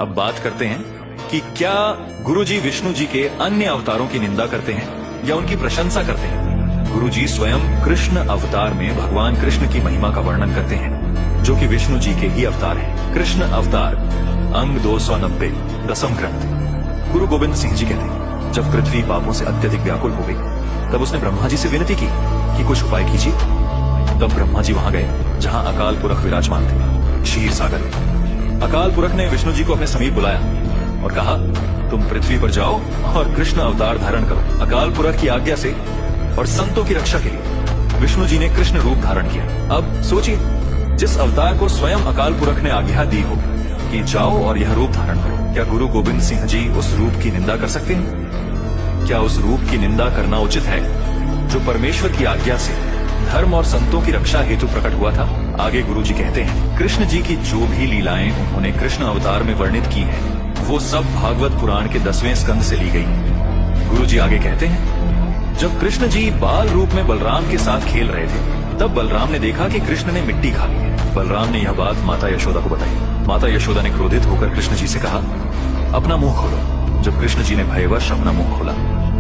अब बात करते हैं कि क्या गुरुजी विष्णु जी के अन्य अवतारों की निंदा करते हैं या उनकी प्रशंसा करते हैं। गुरुजी स्वयं कृष्ण अवतार में भगवान कृष्ण की महिमा का वर्णन करते हैं, जो कि विष्णु जी के ही अवतार हैं। कृष्ण अवतार अंग 290 दसम ग्रंथ। गुरु गोविंद सिंह जी कहते हैं, जब पृथ्वी पापों से अत्यधिक व्याकुल हो गई तब उसने ब्रह्मा जी से विनती की कि कुछ उपाय कीजिए। तब ब्रह्मा जी वहां गए जहां अकाल पुरख विराजमान थे, क्षीर सागर में। अकाल पुरख ने विष्णु जी को अपने समीप बुलाया और कहा, तुम पृथ्वी पर जाओ और कृष्ण अवतार धारण करो। अकाल पुरख की आज्ञा से और संतों की रक्षा के लिए विष्णु जी ने कृष्ण रूप धारण किया। अब सोचिए, जिस अवतार को स्वयं अकाल पुरख ने आज्ञा दी हो कि जाओ और यह रूप धारण करो, क्या गुरु गोविंद सिंह जी उस रूप की निंदा कर सकते हैं? क्या उस रूप की निंदा करना उचित है जो परमेश्वर की आज्ञा से धर्म और संतों की रक्षा हेतु प्रकट हुआ था? आगे गुरु जी कहते हैं, कृष्ण जी की जो भी लीलाएं उन्होंने कृष्ण अवतार में वर्णित की हैं, वो सब भागवत पुराण के 10वें स्कंद से ली गई। गुरु जी आगे कहते हैं, जब कृष्ण जी बाल रूप में बलराम के साथ खेल रहे थे, तब बलराम ने देखा कि कृष्ण ने मिट्टी खा ली है। बलराम ने यह बात माता यशोदा को बताई। माता यशोदा ने क्रोधित होकर कृष्ण जी से कहा, अपना मुंह खोलो। जब कृष्ण जी ने भयवश अपना मुंह खोला,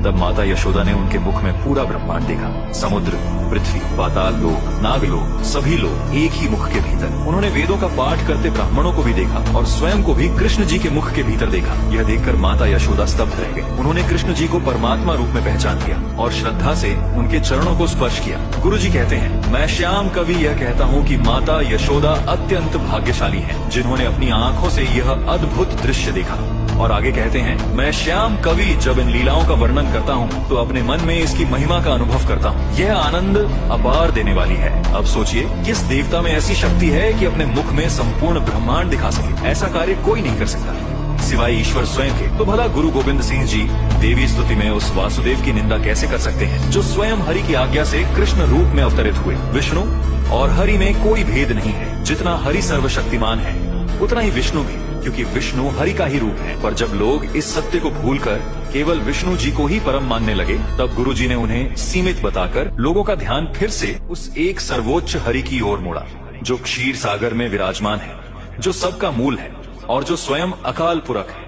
तब माता यशोदा ने उनके मुख में पूरा ब्रह्मांड देखा। समुद्र, पृथ्वी, पाताल लोक, नागलोक, सभी लोग एक ही मुख के भीतर। उन्होंने वेदों का पाठ करते ब्राह्मणों को भी देखा और स्वयं को भी कृष्ण जी के मुख के भीतर देखा। यह देखकर माता यशोदा स्तब्ध रह गई। उन्होंने कृष्ण जी को परमात्मा रूप में पहचान लिया और श्रद्धा से उनके चरणों को स्पर्श किया। गुरु जी कहते हैं, मैं श्याम कवि यह कहता हूँ कि माता यशोदा अत्यंत भाग्यशाली है, जिन्होंने अपनी आंखों से यह अद्भुत दृश्य देखा। और आगे कहते हैं, मैं श्याम कवि जब इन लीलाओं का वर्णन करता हूँ तो अपने मन में इसकी महिमा का अनुभव करता हूँ। यह आनंद अपार देने वाली है। अब सोचिए, किस देवता में ऐसी शक्ति है कि अपने मुख में संपूर्ण ब्रह्मांड दिखा सके? ऐसा कार्य कोई नहीं कर सकता सिवाय ईश्वर स्वयं के। तो भला गुरु गोविंद सिंह जी देवी स्तुति में उस वासुदेव की निंदा कैसे कर सकते हैं, जो स्वयं हरि की आज्ञा से कृष्ण रूप में अवतरित हुए? विष्णु और हरि में कोई भेद नहीं है। जितना हरि सर्वशक्तिमान है, उतना ही विष्णु भी, क्योंकि विष्णु हरि का ही रूप है। पर जब लोग इस सत्य को भूलकर केवल विष्णु जी को ही परम मानने लगे, तब गुरु जी ने उन्हें सीमित बताकर लोगों का ध्यान फिर से उस एक सर्वोच्च हरि की ओर मोड़ा, जो क्षीर सागर में विराजमान है, जो सबका मूल है और जो स्वयं अकाल पुरख है।